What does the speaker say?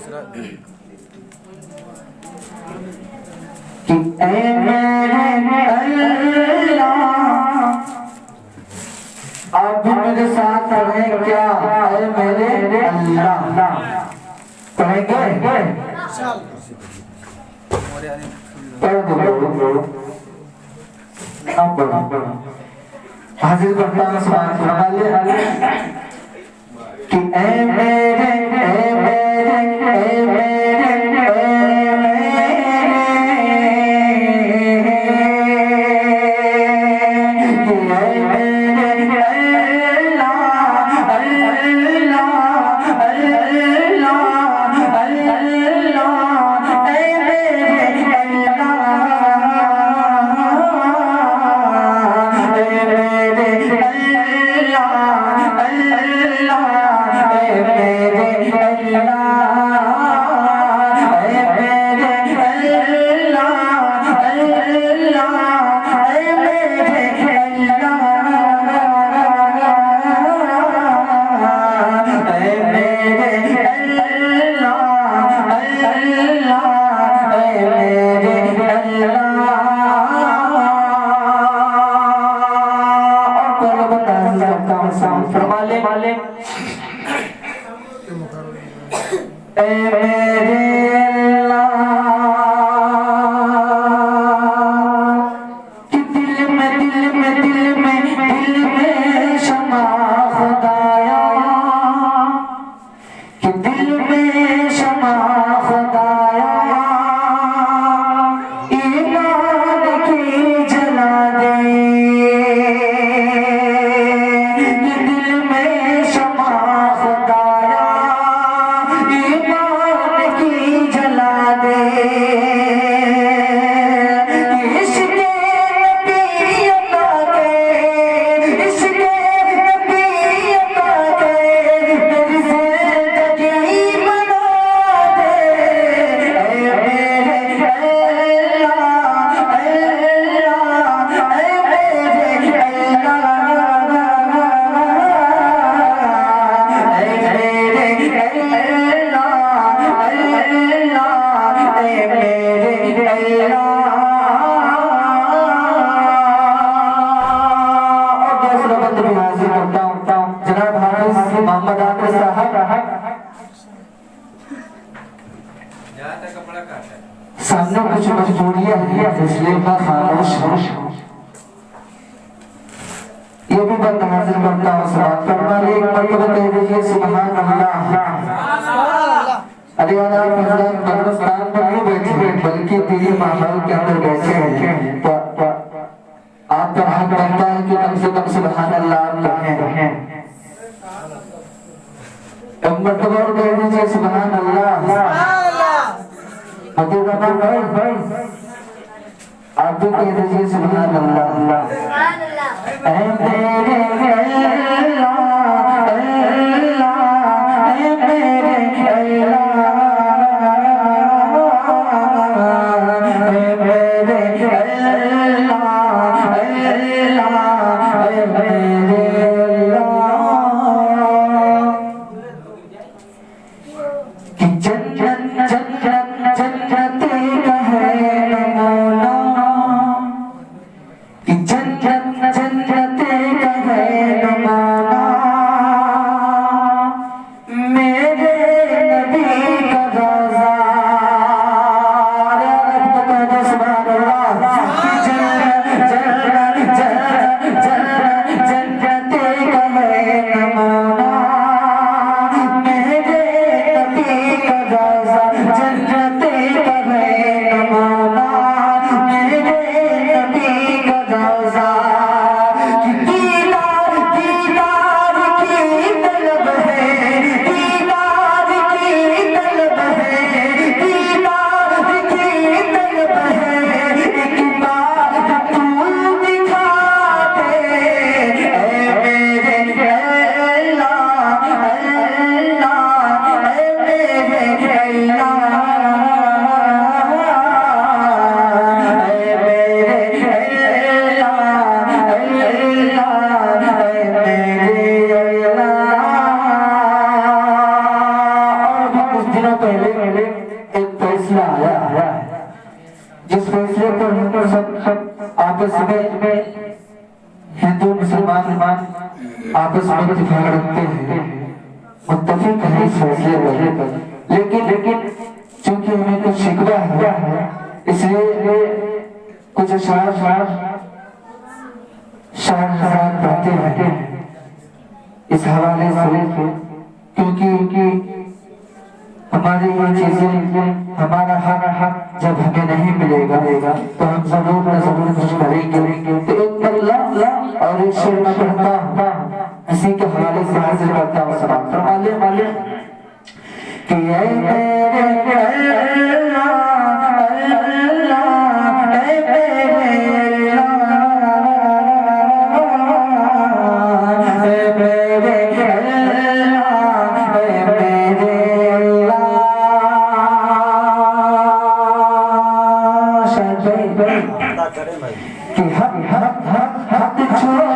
कि ऐ मेरे अल्लाह आप भी मेरे साथ पढ़ें क्या? ऐ मेरे अल्लाह पढ़ेंगे? हाजिर करता हूँ सवाल कि ऐ मेरे ऐ मेरे ऐ मेरे सामने कुछ मजबूरियां हैं इसलिए मैं खामोश हूँ। ये भी बंद हाजिर करता हूँ सवाल फरमा एक मर्तबा कह दीजिए सुभान अल्लाह। अरे यार आप हिंदुस्तान में नहीं बैठे बल्कि दिल्ली माहौल के अंदर बैठे हैं तो आप पर हक बनता है कि कम से कम सुभान अल्लाह आप कहें। एक मर्तबा और कह दीजिए सुभान अल्लाह। आप भी कह दीजिए सुभान अल्लाह। ऐ मेरे अल्लाह अल्लाह ऐ मेरे अल्लाह ऐ मेरे अल्लाह अल्लाह ऐ मेरे अल्लाह कि जन्नत जन्नत जन्नत जन्नत जन्नत आपस में हिंदू मुसलमान आपस में इत्तेफाक रखते हैं, मुत्तफिक हैं इस फैसले पर, लेकिन चूंकि हमें कुछ शिकवा है इसलिए कुछ अशआर शायर पढ़ते हैं इस हवाले से, क्योंकि हमारी ये चीजें, हमारा हक जब हमें नहीं मिलेगा तो हम जरूर कुछ करेंगे। तो एक अल्लाह और एक शेर में पढ़ता हूँ, इसी के हवाले से हाजिर करता हूँ। सलाम फरमाले कि ऐ मेरे अल्लाह कि हक छोड़